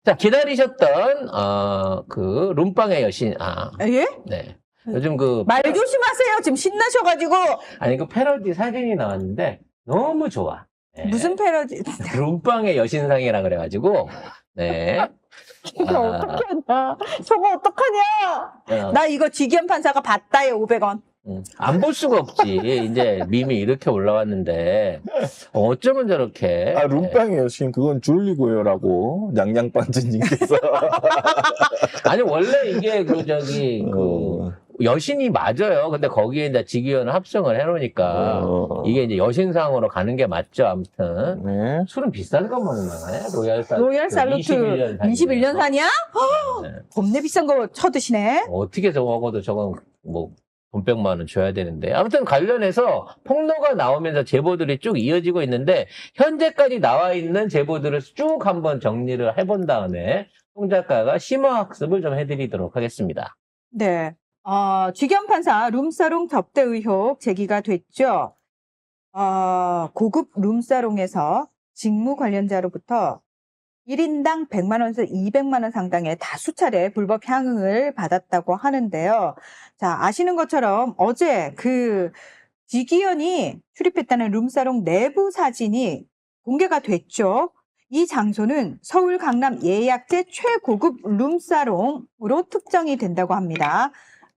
자, 기다리셨던, 그, 룸빵의 여신, 예? 네. 요즘 그, 말 조심하세요. 지금 신나셔가지고. 아니, 그 패러디 사진이 나왔는데, 너무 좋아. 네. 무슨 패러디? 룸빵의 여신상이라 그래가지고, 네. 이거 어떡하냐. 저거 어떡하냐. 나 이거 지기현 판사가 봤다에 500원. 안 볼 수가 없지. 이제 밈이 이렇게 올라왔는데, 어쩌면 저렇게. 룸빵의 여신, 그건 줄리고요라고, 냥냥반지님께서. 아니, 원래 이게 그 여신이 맞아요. 근데 거기에 이제 지기현을 합성을 해놓으니까, 이게 이제 여신상으로 가는 게 맞죠. 아무튼. 네. 술은 비싼 거 먹나요? 로얄 살루트 21년 산이야? 네. 겁내 비싼 거 쳐드시네. 어떻게 적어도 저건 뭐, 돈백만 원 줘야 되는데. 아무튼 관련해서 폭로가 나오면서 제보들이 쭉 이어지고 있는데, 현재까지 나와 있는 제보들을 쭉 한번 정리를 해본 다음에, 송 작가가 심화학습을 좀 해드리도록 하겠습니다. 네. 지기현 판사 룸사롱 접대 의혹 제기가 됐죠. 고급 룸사롱에서 직무 관련자로부터 1인당 100만 원에서 200만 원 상당의 다수 차례 불법 향응을 받았다고 하는데요. 자, 아시는 것처럼 어제 그 지기현이 출입했다는 룸사롱 내부 사진이 공개가 됐죠. 이 장소는 서울 강남 예약제 최고급 룸사롱으로 특정이 된다고 합니다.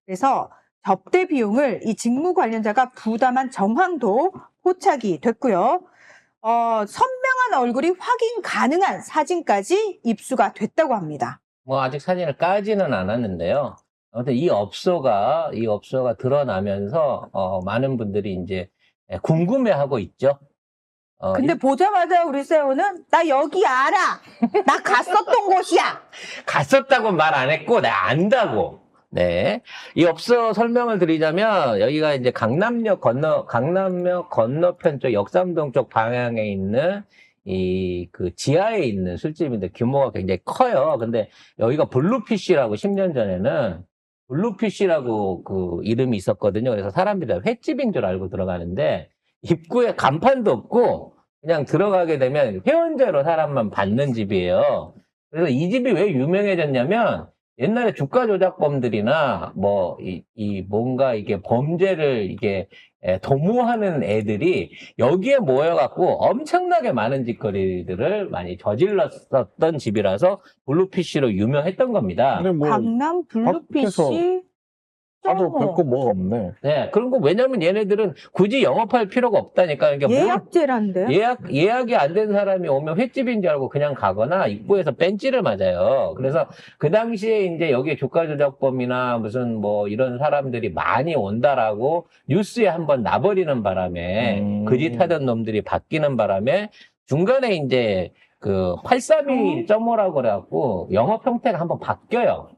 그래서 접대 비용을 이 직무 관련자가 부담한 정황도 포착이 됐고요. 선명한 얼굴이 확인 가능한 사진까지 입수가 됐다고 합니다. 뭐 아직 사진을 까지는 않았는데요. 아무튼 이 업소가 드러나면서 많은 분들이 이제 궁금해하고 있죠. 근데 보자마자 우리 세호는 나 여기 알아. 나 갔었던 곳이야. 갔었다고 말 안 했고 내가 안다고. 네. 이 업소 설명을 드리자면 여기가 이제 강남역 건너편 쪽 역삼동 쪽 방향에 있는 그 지하에 있는 술집인데 규모가 굉장히 커요. 근데 여기가 블루피쉬라고 10년 전에는 블루피쉬라고 그 이름이 있었거든요. 그래서 사람들이 횟집인 줄 알고 들어가는데 입구에 간판도 없고 그냥 들어가게 되면 회원제로 사람만 받는 집이에요. 그래서 이 집이 왜 유명해졌냐면 옛날에 주가 조작범들이나 뭔가 이게 범죄를 이게 도모하는 애들이 여기에 모여갖고 엄청나게 많은 짓거리들을 많이 저질렀었던 집이라서 블루피쉬로 유명했던 겁니다. 근데 뭐, 강남 블루피쉬 가도 별거 뭐가 없네. 네, 그런 거 왜냐면 얘네들은 굳이 영업할 필요가 없다니까. 그러니까 예약제란데요? 예약이 안 된 사람이 오면 횟집인 줄 알고 그냥 가거나 입구에서 벤치를 맞아요. 그래서 그 당시에 이제 여기 주가 조작범이나 무슨 뭐 이런 사람들이 많이 온다라고 뉴스에 한번 나버리는 바람에 그짓 하던 놈들이 바뀌는 바람에 중간에 이제 그 832.5라고 그래갖고 영업 형태가 한번 바뀌어요.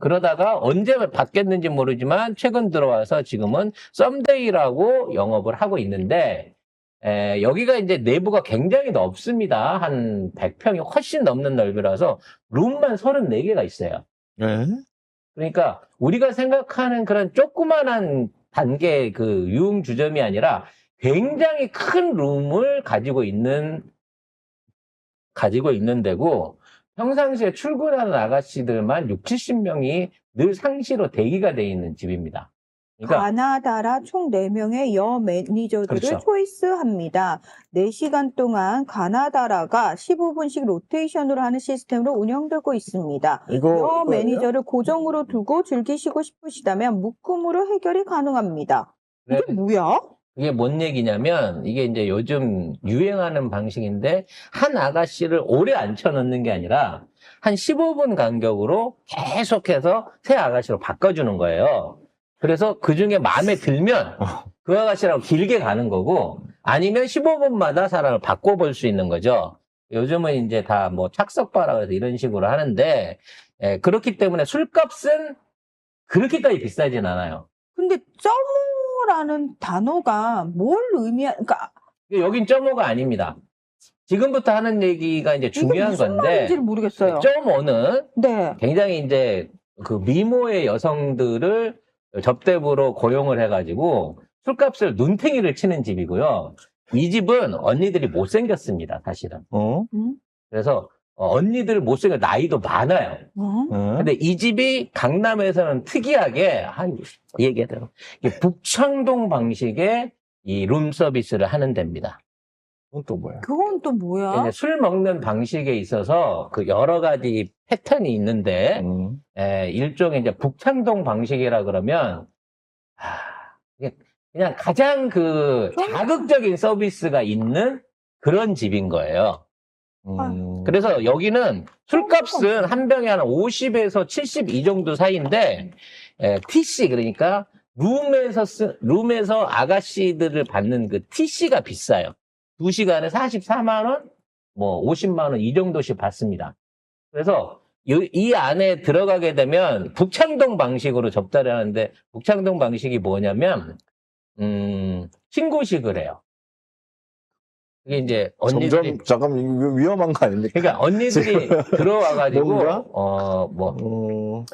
그러다가 언제 바뀌었는지 모르지만 최근 들어와서 지금은 썸데이라고 영업을 하고 있는데 여기가 이제 내부가 굉장히 넓습니다. 한 100평이 훨씬 넘는 넓이라서 룸만 34개가 있어요. 네? 그러니까 우리가 생각하는 그런 조그만한 단계 그 유흥주점이 아니라 굉장히 큰 룸을 가지고 있는 데고 평상시에 출근하는 아가씨들만 60, 70명이 늘 상시로 대기가 돼 있는 집입니다. 그러니까 가나다라 총 4명의 여 매니저들을 그렇죠. 초이스합니다. 4시간 동안 가나다라가 15분씩 로테이션으로 하는 시스템으로 운영되고 있습니다. 여 매니저를 고정으로 두고 즐기시고 싶으시다면 묶음으로 해결이 가능합니다. 이게 뭐야? 이게 뭔 얘기냐면 이게 이제 요즘 유행하는 방식인데 한 아가씨를 오래 앉혀놓는 게 아니라 한 15분 간격으로 계속해서 새 아가씨로 바꿔주는 거예요. 그래서 그 중에 마음에 들면 그 아가씨랑 길게 가는 거고 아니면 15분마다 사람을 바꿔볼 수 있는 거죠. 요즘은 이제 다 뭐 착석바라 그래서 이런 식으로 하는데 그렇기 때문에 술값은 그렇게까지 비싸진 않아요. 근데 점호라는 단어가 뭘 그러니까 여긴 점호가 아닙니다. 지금부터 하는 얘기가 이제 중요한 무슨 건데 말인지를 모르겠어요. 점호는 네. 굉장히 이제 그 미모의 여성들을 접대부로 고용을 해가지고 술값을 눈탱이를 치는 집이고요. 이 집은 언니들이 못생겼습니다, 사실은. 그래서 언니들 못생겨 나이도 많아요. 어? 응? 근데 이 집이 강남에서는 특이하게 얘기하더라고. 북창동 방식의 이 룸 서비스를 하는 데입니다. 그건 또 뭐야? 그건 또 뭐야? 이제 술 먹는 방식에 있어서 그 여러 가지 패턴이 있는데 응. 일종의 이제 북창동 방식이라 그러면 이게 그냥 가장 그 자극적인 서비스가 있는 그런 집인 거예요. 그래서 여기는 술값은 한 병에 한 50에서 70 이 정도 사이인데 TC 그러니까 룸에서 아가씨들을 받는 그 TC가 비싸요. 2시간에 44만 원, 뭐 50만 원 이 정도씩 받습니다. 그래서 이 안에 들어가게 되면 북창동 방식으로 접대를 하는데 북창동 방식이 뭐냐면 신고식을 해요. 이게 이제 언니들이 점점 잠깐 이거 위험한 거 아닙니까? 그러니까 언니들이 들어와가지고 뭔가?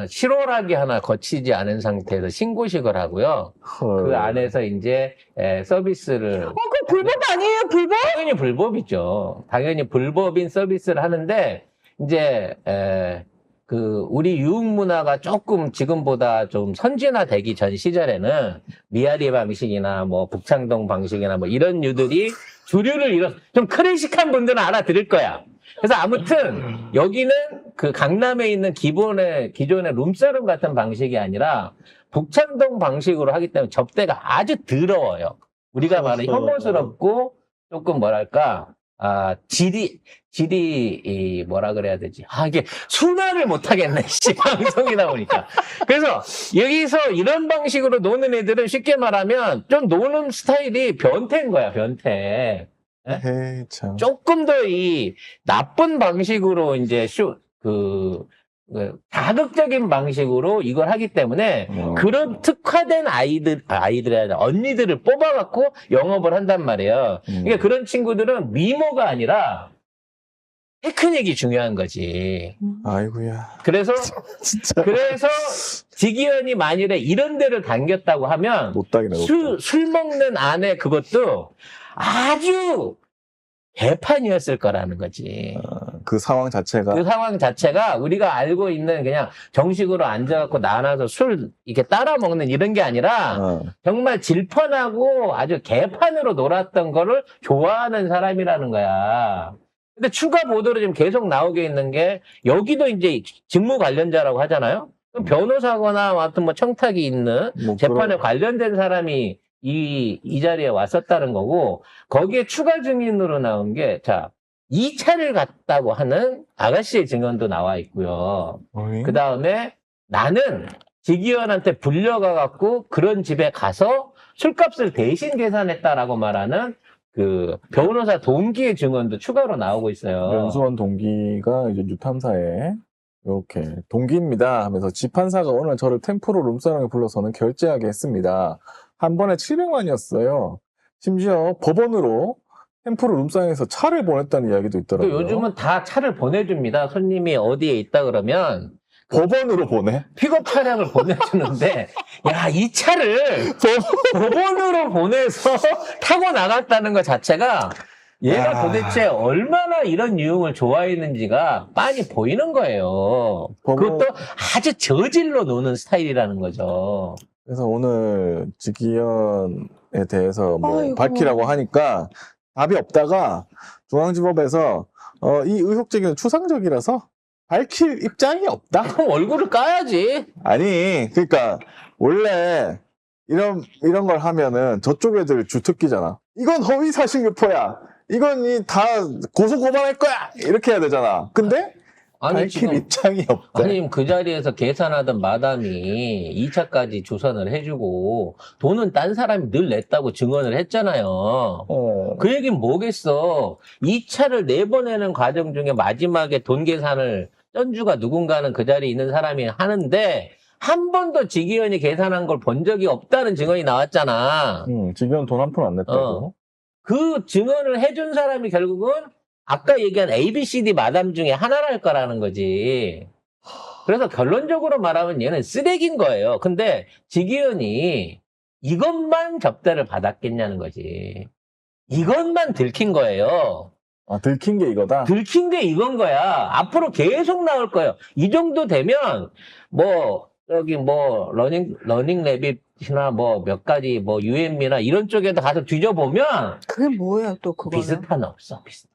실오라기 하나 거치지 않은 상태에서 신고식을 하고요. 헐. 그 안에서 이제 서비스를 그거 불법 아니에요, 불법? 당연히 불법이죠. 당연히 불법인 서비스를 하는데 이제 우리 유흥 문화가 조금 지금보다 좀 선진화되기 전 시절에는 미아리 방식이나 뭐 북창동 방식이나 뭐 이런 류들이 주류를 이뤄 좀 클래식한 분들은 알아들을 거야. 그래서 아무튼 여기는 그 강남에 있는 기존의 룸사롱 같은 방식이 아니라 북창동 방식으로 하기 때문에 접대가 아주 더러워요. 우리가 말하는 혐오스럽고 조금 뭐랄까 질이 뭐라 그래야 되지? 이게 순화를 못 하겠네. 방송이다 보니까. 그래서 여기서 이런 방식으로 노는 애들은 쉽게 말하면 좀 노는 스타일이 변태인 거야, 변태. 에이, 참. 조금 더 이 나쁜 방식으로 이제 자극적인 방식으로 이걸 하기 때문에 그런 특화된 아이들이 아니라 언니들을 뽑아갖고 영업을 한단 말이에요. 그러니까 그런 친구들은 미모가 아니라 테크닉이 중요한 거지. 아이고야. 그래서 진짜. 지기현이 만일에 이런 데를 당겼다고 하면 못다기네. 술 먹는 안에 그것도 아주 개판이었을 거라는 거지. 그 상황 자체가. 그 상황 자체가 우리가 알고 있는 그냥 정식으로 앉아갖고 나눠서 술 이렇게 따라 먹는 이런 게 아니라 정말 질펀하고 아주 개판으로 놀았던 거를 좋아하는 사람이라는 거야. 근데 추가 보도로 지금 계속 나오게 있는 게 여기도 이제 직무 관련자라고 하잖아요. 그럼 변호사거나 하여튼 뭐 청탁이 있는 뭐 재판에 관련된 사람이 이 자리에 왔었다는 거고 거기에 추가 증인으로 나온 게 2차를 갔다고 하는 아가씨의 증언도 나와 있고요. 그 다음에 나는 지기현한테 불려가갖고 그런 집에 가서 술값을 대신 계산했다라고 말하는 그 변호사 동기의 증언도 추가로 나오고 있어요. 연수원 동기가 이제 뉴탐사에 이렇게 동기입니다 하면서 집판사가 오늘 저를 템프로 룸사롱에 불러서는 결제하게 했습니다. 한 번에 700만이었어요. 심지어 법원으로 템프로 룸사롱에서 차를 보냈다는 이야기도 있더라고요. 요즘은 다 차를 보내줍니다. 손님이 어디에 있다 그러면 법원으로 보내? 픽업 차량을 보내주는데 야, 이 차를 법원으로 보내서 타고 나갔다는 것 자체가 얘가 도대체 얼마나 이런 유흥을 좋아했는지가 빤히 보이는 거예요. 그것도 아주 저질로 노는 스타일이라는 거죠. 그래서 오늘 지기현에 대해서 뭐 밝히라고 하니까 답이 없다가 중앙지법에서 이 의혹 제기는 추상적이라서 밝힐 입장이 없다. 그럼 얼굴을 까야지. 아니, 그러니까 원래 이런 걸 하면은 저쪽 애들 주특기잖아. 이건 허위 사실 유포야. 이건 다 고소 고발할 거야. 이렇게 해야 되잖아. 근데 밝힐 입장이 없다. 아니 그 자리에서 계산하던 마담이 2차까지 조선을 해주고 돈은 딴 사람이 늘 냈다고 증언을 했잖아요. 그 얘기는 뭐겠어. 2차를 내보내는 과정 중에 마지막에 돈 계산을 쩐주가 누군가는 그 자리에 있는 사람이 하는데 한 번도 지기현이 계산한 걸 본 적이 없다는 증언이 나왔잖아. 지기현 돈 한 푼 안 냈다고. 그 증언을 해준 사람이 결국은 아까 얘기한 ABCD 마담 중에 하나랄 거라는 거지. 그래서 결론적으로 말하면 얘는 쓰레기인 거예요. 근데 지기현이 이것만 접대를 받았겠냐는 거지. 이것만 들킨 거예요. 아, 들킨 게 이거다? 들킨 게 이건 거야. 앞으로 계속 나올 거예요. 이 정도 되면, 여기 러닝 래빗이나 몇 가지, UM이나 이런 쪽에도 가서 뒤져보면, 그게 뭐예요, 또 그거는? 비슷한 없어, 비슷.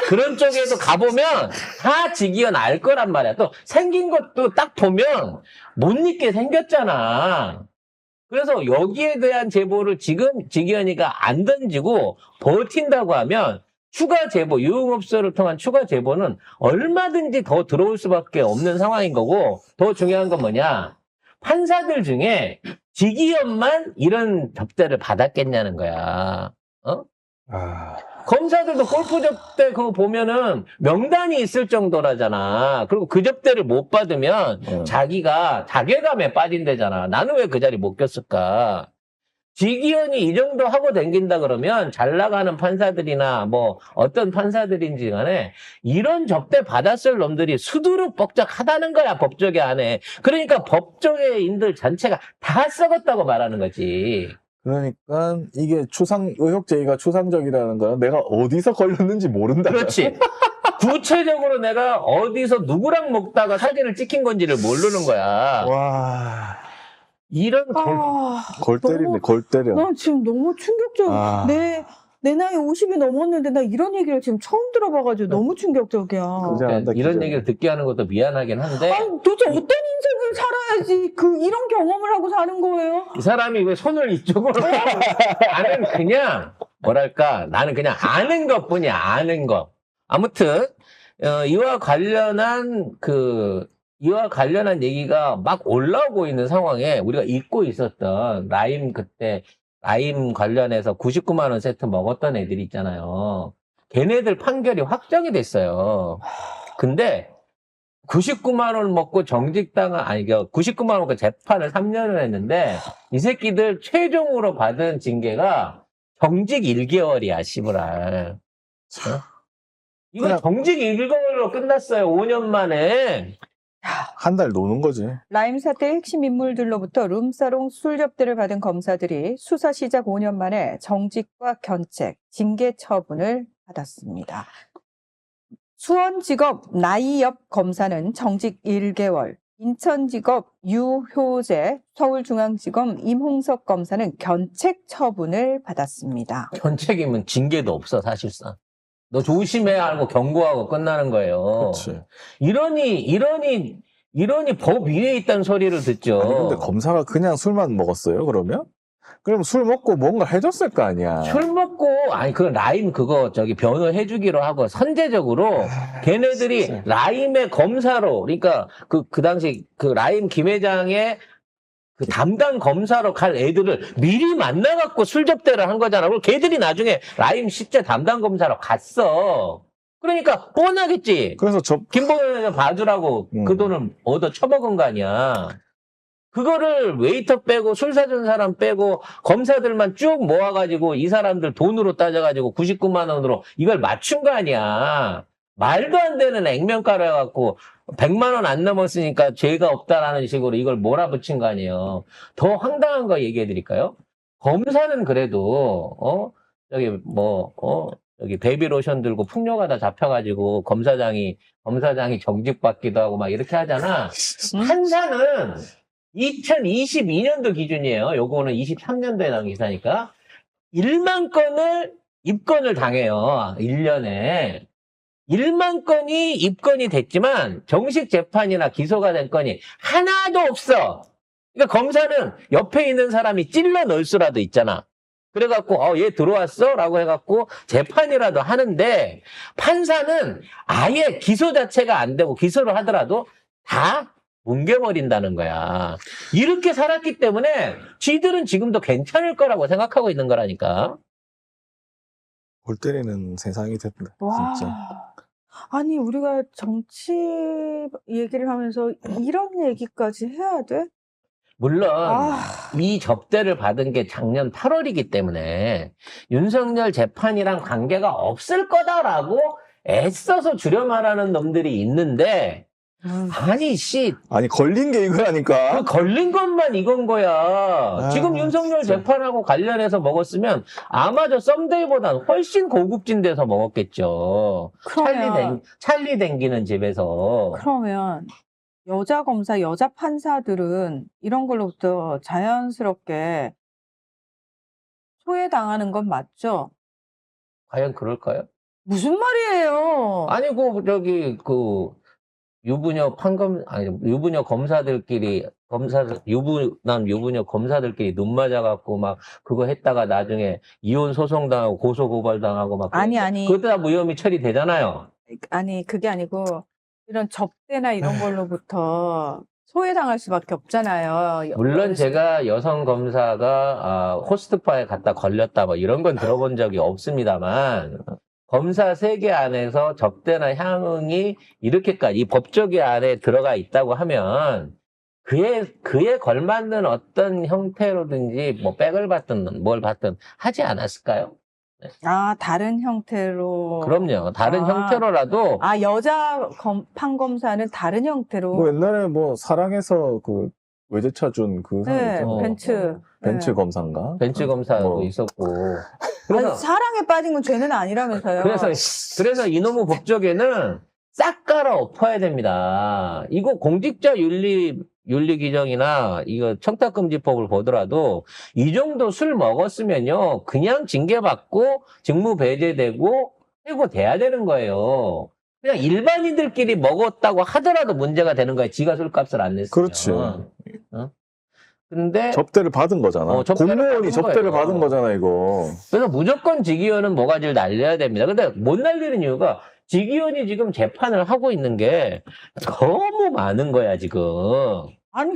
그런 쪽에도 가보면 다 직위원 알 거란 말이야. 또 생긴 것도 딱 보면 못 잊게 생겼잖아. 그래서 여기에 대한 제보를 지금 직위원이가 안 던지고 버틴다고 하면 추가 제보, 유흥업소를 통한 추가 제보는 얼마든지 더 들어올 수밖에 없는 상황인 거고, 더 중요한 건 뭐냐? 판사들 중에 직위원만 이런 접대를 받았겠냐는 거야. 아, 검사들도 골프 접대 그거 보면은 명단이 있을 정도라잖아. 그리고 그 접대를 못 받으면 자기가 자괴감에 빠진대잖아. 나는 왜 그 자리 못 꼈을까? 직위원이 이 정도 하고 댕긴다 그러면 잘 나가는 판사들이나 어떤 판사들인지 간에 이런 접대 받았을 놈들이 수두룩 뻑적하다는 거야, 법조계 안에. 그러니까 법조계인들 전체가 다 썩었다고 말하는 거지. 그러니까 이게 의혹 제기가 추상적이라는 거는 내가 어디서 걸렸는지 모른다. 그렇지. 구체적으로 내가 어디서 누구랑 먹다가 사진을 찍힌 건지를 모르는 거야. 와, 이런 골 때리네, 골 때려. 나 지금 너무 충격적. 아. 내 나이 50이 넘었는데 나 이런 얘기를 지금 처음 들어봐가지고 너무 충격적이야. 그냥 이런 얘기를 듣게 하는 것도 미안하긴 한데 아니, 도대체 어떤 인생을 살아야지 이런 경험을 하고 사는 거예요? 이 사람이 왜 손을 이쪽으로 나는 그냥 뭐랄까 나는 그냥 아는 것뿐이야. 아는 것. 아무튼 이와 관련한 얘기가 막 올라오고 있는 상황에 우리가 잊고 있었던 라임 관련해서 99만 원 세트 먹었던 애들 있잖아요. 걔네들 판결이 확정이 됐어요. 근데 99만 원 먹고 99만 원 먹고 재판을 3년을 했는데 이 새끼들 최종으로 받은 징계가 정직 1개월이야, 씨부랄. 이거 그냥- 정직 1개월로 끝났어요. 5년 만에. 한 달 노는 거지. 라임 사태의 핵심 인물들로부터 룸사롱 술 접대를 받은 검사들이 수사 시작 5년 만에 정직과 견책, 징계 처분을 받았습니다. 수원지법 나이엽 검사는 정직 1개월, 인천지법 유효재, 서울중앙지검 임홍석 검사는 견책 처분을 받았습니다. 견책이면 징계도 없어, 사실상. 너 조심해야 하고 경고하고 끝나는 거예요. 그렇지. 이러니 법 위에 있다는 소리를 듣죠. 아니, 근데 검사가 그냥 술만 먹었어요, 그러면? 그럼 술 먹고 뭔가 해줬을 거 아니야. 술 먹고, 그 라임 변호해주기로 하고, 선제적으로, 걔네들이 진짜. 라임의 검사로, 그러니까, 그 당시, 라임 김 회장의 담당 검사로 갈 애들을 미리 만나갖고 술 접대를 한 거잖아. 그리고 걔들이 나중에 라임 실제 담당 검사로 갔어. 그러니까, 뻔하겠지. 그래서 김봉현 봐주라고 그 돈을 얻어 처먹은 거 아니야. 그거를 웨이터 빼고 술 사준 사람 빼고 검사들만 쭉 모아가지고 이 사람들 돈으로 따져가지고 99만 원으로 이걸 맞춘 거 아니야. 말도 안 되는 액면가로 해갖고 100만 원 안 넘었으니까 죄가 없다라는 식으로 이걸 몰아붙인 거 아니에요. 더 황당한 거 얘기해 드릴까요? 검사는 그래도 여기 베이비로션 들고 풍요가다 잡혀가지고 검사장이 정직받기도 하고 막 이렇게 하잖아. 판사는 2022년도 기준이에요. 요거는 23년도에 나온 기사니까 1만 건을 입건을 당해요. 1년에. 1만 건이 입건이 됐지만 정식 재판이나 기소가 된 건이 하나도 없어. 그러니까 검사는 옆에 있는 사람이 찔러 넣을 수라도 있잖아. 그래갖고 얘 들어왔어? 라고 해갖고 재판이라도 하는데 판사는 아예 기소 자체가 안 되고 기소를 하더라도 다 뭉개버린다는 거야. 이렇게 살았기 때문에 쥐들은 지금도 괜찮을 거라고 생각하고 있는 거라니까. 골 때리는 세상이 됐다. 와. 진짜. 아니, 우리가 정치 얘기를 하면서 이런 얘기까지 해야 돼? 물론 아. 이 접대를 받은 게 작년 8월이기 때문에 윤석열 재판이랑 관계가 없을 거다라고 애써서 줄여 말하는 놈들이 있는데 아니, 씨. 아니, 걸린 게 이거라니까. 그 걸린 것만 이건 거야. 아, 지금 윤석열 진짜. 재판하고 관련해서 먹었으면 아마 저 썸데이보다는 훨씬 고급진 데서 먹었겠죠. 찰리 댕기는 집에서. 그러면 여자 검사, 여자 판사들은 이런 걸로부터 자연스럽게 소외당하는 건 맞죠? 과연 그럴까요? 무슨 말이에요? 아니, 유부녀 검사들끼리, 유부녀 검사들끼리 눈 맞아갖고 막 그거 했다가 나중에 이혼 소송당하고 고소고발당하고 막. 아니. 그것도 다 무혐의 처리되잖아요. 아니, 그게 아니고 이런 접대나 이런 걸로부터 소외당할 수밖에 없잖아요. 물론 제가 여성 검사가 호스트바에 갔다 걸렸다 뭐 이런 건 들어본 적이 없습니다만 검사 세계 안에서 접대나 향응이 이렇게까지 이 법조계 안에 들어가 있다고 하면 그에 걸맞는 어떤 형태로든지 뭐 백을 받든 뭘 받든 하지 않았을까요? 다른 형태로. 그럼요. 다른 형태로라도. 여자 판검사는 다른 형태로. 뭐 옛날에 뭐 사랑해서 그 외제차 준 그 사람 네, 있잖아요. 벤츠. 벤츠 네. 검사인가? 벤츠 검사도 뭐. 있었고. 아니, 사랑에 빠진 건 죄는 아니라면서요. 그래서 이놈의 법조계는 싹 갈아 엎어야 됩니다. 이거 공직자 윤리 규정이나 이거 청탁금지법을 보더라도 이 정도 술 먹었으면요 그냥 징계받고 직무 배제되고 해고돼야 되는 거예요. 그냥 일반인들끼리 먹었다고 하더라도 문제가 되는 거예요. 지가 술값을 안 냈으면. 그렇지. 근데 접대를 받은 거잖아. 접대를 공무원이 받은 접대를 거예요. 받은 거잖아, 이거. 그래서 무조건 직위원은 모가지를 날려야 됩니다. 근데 못 날리는 이유가 직위원이 지금 재판을 하고 있는 게 너무 많은 거야, 지금. 아니,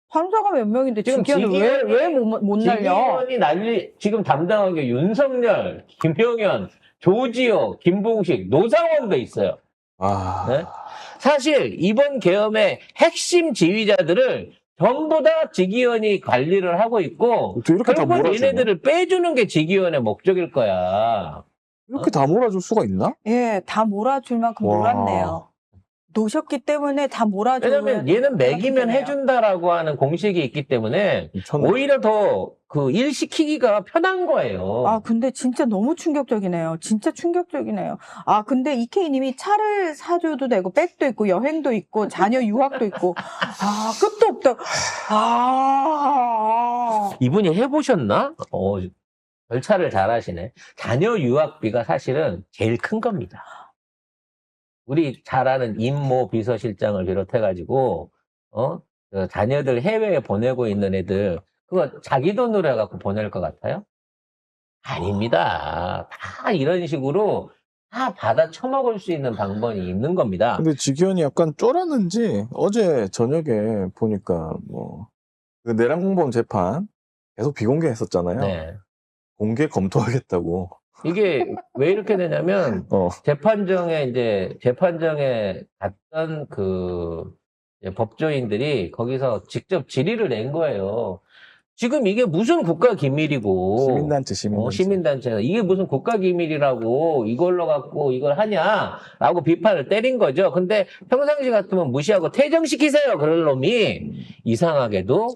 판사가 몇 명인데 지금 직위원을 왜 못 날려? 직위원이 지금 담당한 게 윤석열, 김용현, 조지호, 김봉식, 노상원도 있어요. 네? 사실 이번 계엄의 핵심 지휘자들을 전부 다 직위원이 관리를 하고 있고 이렇게 다 결국 몰아주네. 얘네들을 빼주는 게 직위원의 목적일 거야. 이렇게 다 몰아줄 수가 있나? 예, 다 몰아줄 만큼 와. 몰았네요. 놓으셨기 때문에 다 몰아주는. 왜냐면 얘는 먹이면 해준다라고 하는 공식이 있기 때문에 미쳤네. 오히려 더 그 일 시키기가 편한 거예요. 근데 진짜 너무 충격적이네요. 진짜 충격적이네요. 근데 이케이님이 차를 사줘도 되고, 백도 있고, 여행도 있고, 자녀 유학도 있고, 끝도 없다. 이분이 해보셨나? 절차를 잘 하시네. 자녀 유학비가 사실은 제일 큰 겁니다. 우리 잘 아는 임모 비서실장을 비롯해가지고, 그 자녀들 해외에 보내고 있는 애들, 그거 자기 돈으로 해갖고 보낼 것 같아요? 아닙니다. 다 이런 식으로 다 받아 처먹을 수 있는 방법이 있는 겁니다. 근데 직위원이 약간 쫄았는지 어제 저녁에 보니까 그 내란 공범 재판 계속 비공개했었잖아요. 네. 공개 검토하겠다고. 이게 왜 이렇게 되냐면, 재판정에 갔던 법조인들이 거기서 직접 질의를 낸 거예요. 지금 이게 무슨 국가 기밀이고. 시민단체에서. 이게 무슨 국가 기밀이라고 이걸로 갖고 이걸 하냐라고 비판을 때린 거죠. 근데 평상시 같으면 무시하고 퇴정시키세요. 그럴 놈이 이상하게도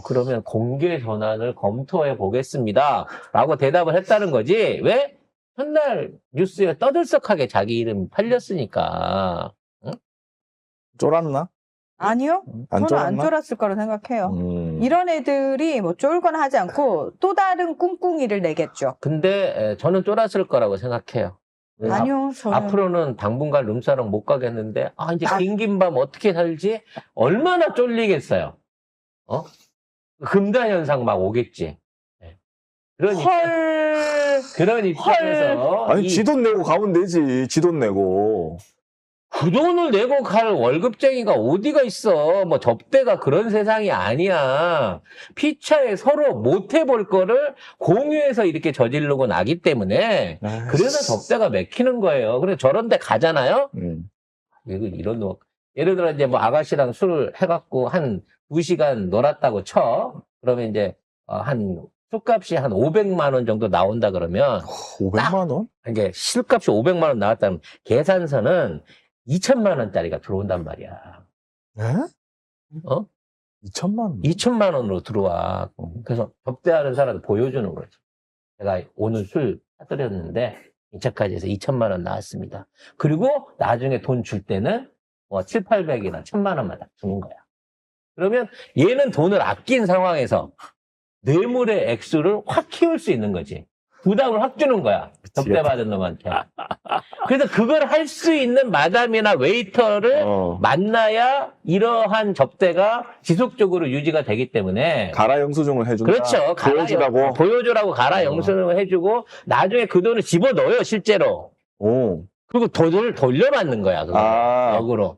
그러면 공개 전환을 검토해 보겠습니다. 라고 대답을 했다는 거지. 왜? 첫날 뉴스에 떠들썩하게 자기 이름 팔렸으니까. 응? 쫄았나? 아니요. 저는 안 쫄았을 거라 생각해요. 이런 애들이 뭐 쫄거나 하지 않고 또 다른 꿍꿍이를 내겠죠. 근데 저는 쫄았을 거라고 생각해요. 아니요. 저는. 앞으로는 당분간 룸사롱 못 가겠는데 이제 긴 밤 어떻게 살지? 얼마나 쫄리겠어요. 금단 현상 막 오겠지. 그런 입장에서 아니 지 돈 내고 가면 되지. 지 돈 내고. 그 돈을 내고 갈 월급쟁이가 어디가 있어. 뭐 접대가 그런 세상이 아니야. 피차에 서로 못 해볼 거를 공유해서 이렇게 저지르고 나기 때문에 그래서 접대가 맥히는 거예요. 그래서 저런 데 가잖아요. 이런 놈. 예를 들어 이제 뭐 아가씨랑 술 해갖고 한 2시간 놀았다고 쳐. 그러면 이제 한 술값이 한 500만 원 정도 나온다 그러면 500만 원? 이게 술값이 500만 원 나왔다면 계산서는 2천만 원짜리가 들어온단 말이야. 에? 어? 2천만 원? 2천만 원으로 들어와. 그래서 접대하는 사람을 보여주는 거지. 제가 오늘 술 사드렸는데 인차까지 해서 2천만 원 나왔습니다. 그리고 나중에 돈 줄 때는 뭐 7, 800이나 1,000만 원만 딱 주는 거야. 그러면 얘는 돈을 아낀 상황에서 뇌물의 액수를 확 키울 수 있는 거지. 부담을 확 주는 거야. 접대받은 놈한테. 그래서 그걸 할 수 있는 마담이나 웨이터를 만나야 이러한 접대가 지속적으로 유지가 되기 때문에. 가라 영수증을 해준다. 그렇죠. 보여주라고. 보여주라고 가라 영수증을 해주고 나중에 그 돈을 집어넣어요, 실제로. 오. 그리고 돈을 돌려받는 거야, 그거. 아. 역으로.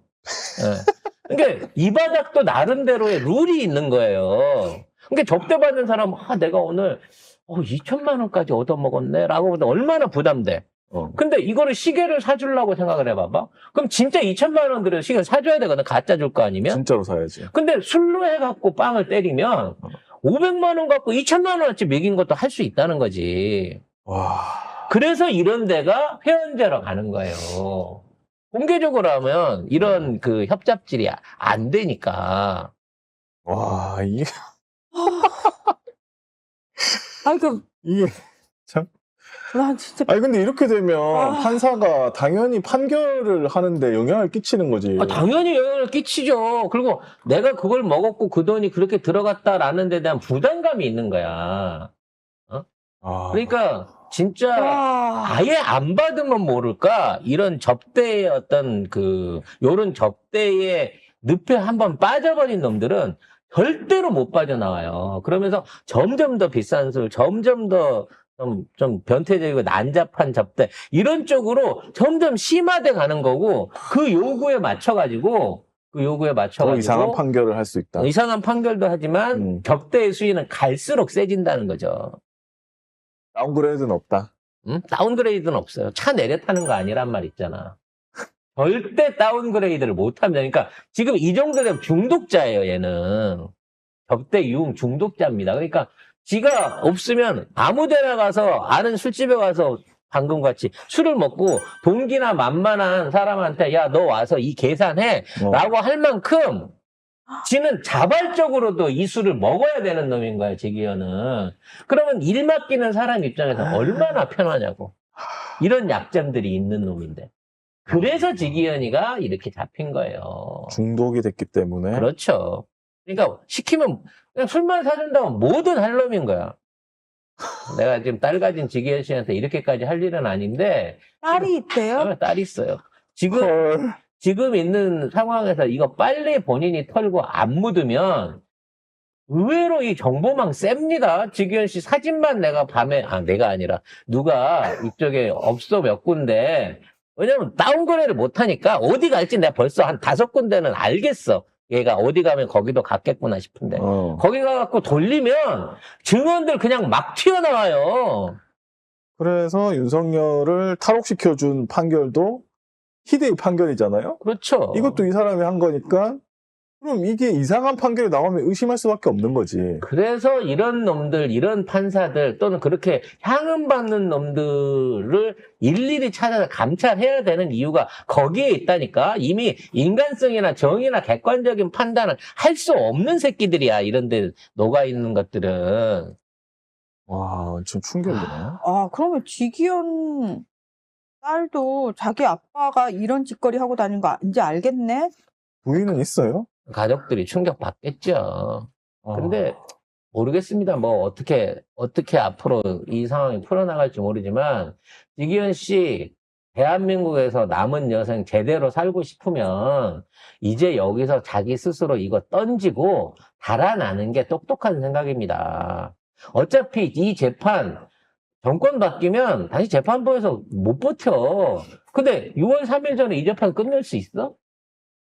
예. 그러니까 이 바닥도 나름대로의 룰이 있는 거예요. 그러니까 접대받는 사람은 내가 오늘 2천만 원까지 얻어먹었네 라고 보면 얼마나 부담돼. 근데 이거를 시계를 사주려고 생각을 해봐봐. 그럼 진짜 2천만 원 들여서 시계를 사줘야 되거든. 가짜 줄 거 아니면. 진짜로 사야지. 근데 술로 해갖고 빵을 때리면 500만 원 갖고 2천만 원어치 매긴 것도 할 수 있다는 거지. 와. 그래서 이런 데가 회원제로 가는 거예요. 공개적으로 하면 이런 그 협잡질이 안 되니까. 와, 이게 이게 참. 나 진짜 아니 근데 이렇게 되면 아. 판사가 당연히 판결을 하는데 영향을 끼치는 거지. 당연히 영향을 끼치죠. 그리고 내가 그걸 먹었고 그 돈이 그렇게 들어갔다라는 데 대한 부담감이 있는 거야. 그러니까 진짜 아예 안 받으면 모를까 이런 접대의 어떤 요런 접대의 늪에 한번 빠져버린 놈들은 절대로 못 빠져나와요. 그러면서 점점 더 비싼 술, 점점 더 좀 변태적이고 난잡한 접대 이런 쪽으로 점점 심화돼 가는 거고 그 요구에 맞춰가지고 더 이상한 판결을 할 수 있다. 이상한 판결도 하지만 접대의 수위는 갈수록 세진다는 거죠. 다운그레이드는 없다. 응? 다운그레이드는 없어요. 차 내려 타는 거 아니란 말 있잖아. 절대 다운그레이드를 못 합니다. 그러니까 지금 이 정도 되면 중독자예요, 얘는. 접대 유흥 중독자입니다. 그러니까 지가 없으면 아무 데나 가서 아는 술집에 가서 방금 같이 술을 먹고 동기나 만만한 사람한테 야, 너 와서 이 계산해 라고 할 만큼 지는 자발적으로도 이 술을 먹어야 되는 놈인 거예요, 제기현은. 그러면 일 맡기는 사람 입장에서 얼마나 편하냐고. 이런 약점들이 있는 놈인데. 그래서 지기현이가 이렇게 잡힌 거예요. 중독이 됐기 때문에. 그렇죠. 그러니까 시키면 그냥 술만 사준다면 뭐든 할 놈인 거야. 내가 지금 딸 가진 지기현 씨한테 이렇게까지 할 일은 아닌데. 딸이 있대요? 딸이 있어요. 지금 있는 상황에서 이거 빨리 본인이 털고 안 묻으면 의외로 이 정보망 셉니다. 지기현 씨 사진만 내가 밤에, 내가 아니라 누가 이쪽에 업소 몇 군데 왜냐면 다운그레이드를 못하니까 어디 갈지 내가 벌써 한 5군데는 알겠어. 얘가 어디 가면 거기도 갔겠구나 싶은데 거기 가갖고 돌리면 증언들 그냥 막 튀어나와요. 그래서 윤석열을 탈옥시켜준 판결도 희대의 판결이잖아요. 그렇죠. 이것도 이 사람이 한 거니까 그럼 이게 이상한 판결이 나오면 의심할 수밖에 없는 거지. 그래서 이런 놈들, 이런 판사들 또는 그렇게 향응받는 놈들을 일일이 찾아서 감찰해야 되는 이유가 거기에 있다니까. 이미 인간성이나 정의나 객관적인 판단을 할 수 없는 새끼들이야. 이런 데 녹아있는 것들은. 와, 지금 충격이네. 그러면 지기현 딸도 자기 아빠가 이런 짓거리 하고 다니는 거 이제 알겠네? 부인은 있어요? 가족들이 충격받겠죠. 근데 모르겠습니다. 뭐 어떻게 앞으로 이 상황이 풀어나갈지 모르지만 지기현 씨 대한민국에서 남은 여생 제대로 살고 싶으면 이제 여기서 자기 스스로 이거 던지고 달아나는 게 똑똑한 생각입니다. 어차피 이 재판 정권 바뀌면 다시 재판부에서 못 버텨. 근데 6월 3일 전에 이 재판 끝낼 수 있어?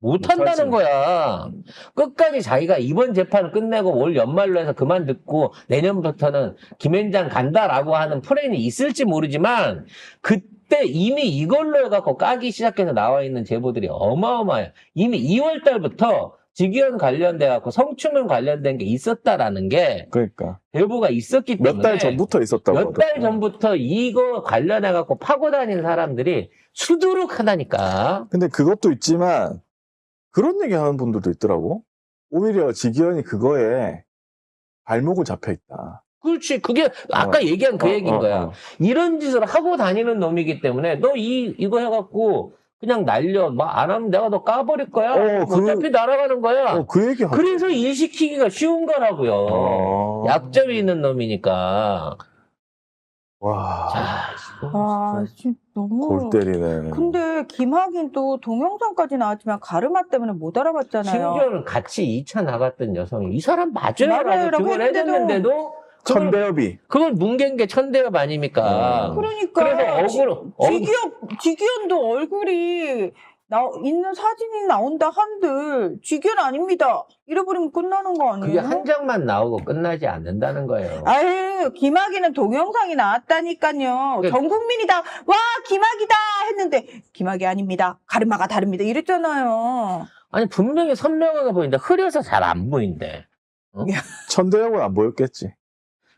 못한다는 거야. 끝까지 자기가 이번 재판을 끝내고 올 연말로 해서 그만두고 내년부터는 김앤장 간다라고 하는 플랜이 있을지 모르지만 그때 이미 이걸로 해갖고 까기 시작해서 나와 있는 제보들이 어마어마해요. 이미 2월 달부터 직위원 관련돼 갖고 성추문 관련된 게 있었다라는 게 그러니까 제보가 있었기 때문에 몇 달 전부터 있었다고 몇 달 하더라고요. 전부터 이거 관련해 갖고 파고 다닌 사람들이 수두룩하다니까. 근데 그것도 있지만 그런 얘기 하는 분들도 있더라고. 오히려 직위원이 그거에 발목을 잡혀 있다. 그렇지. 그게 아까 얘기한 그 얘기인 거야. 어. 이런 짓을 하고 다니는 놈이기 때문에 너 이거 해갖고 그냥 날려. 막 안 하면 내가 너 까버릴 거야. 어차피 날아가는 거야. 그 얘기 하죠. 그래서 일시키기가 쉬운 거라고요. 어. 약점이 있는 놈이니까. 와. 자, 아, 진짜 너무. 골 때리네. 근데 김학인 또 동영상까지 나왔지만 가르마 때문에 못 알아봤잖아요. 심지어는 같이 2차 나갔던 여성이 이 사람 맞아요? 맞아요라고 라고 증언해줬는데도 천대엽이. 그걸 뭉갠 게 천대엽 아닙니까? 그러니까. 그래서 직위원도 얼굴이 있는 사진이 나온다 한들 직위원 아닙니다. 이래버리면 끝나는 거 아니에요? 그게 한 장만 나오고 끝나지 않는다는 거예요. 아유, 김학이는 동영상이 나왔다니까요. 그- 전 국민이 다, 와, 김학이다! 했는데, 김학이 아닙니다. 가르마가 다릅니다. 이랬잖아요. 아니 분명히 선명하게 보이는데 흐려서 잘 안 보인대. 천대엽은 안 보였겠지.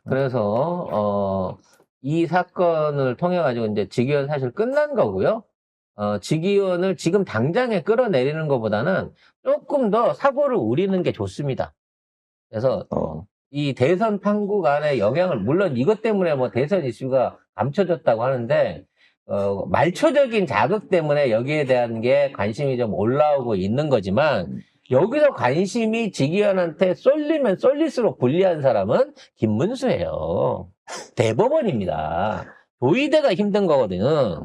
그래서 이 사건을 통해 가지고 이제 직위원 사실 끝난 거고요. 직위원을 지금 당장에 끌어내리는 것보다는 조금 더 사고를 우리는 게 좋습니다. 그래서 이 대선 판국안에 영향을, 물론 이것 때문에 뭐 대선 이슈가 감춰졌다고 하는데, 말초적인 자극 때문에 여기에 대한 게 관심이 좀 올라오고 있는 거지만, 여기서 관심이 직위원한테 쏠리면 쏠릴수록 불리한 사람은 김문수예요. 대법원입니다. 도의대가 힘든 거거든요.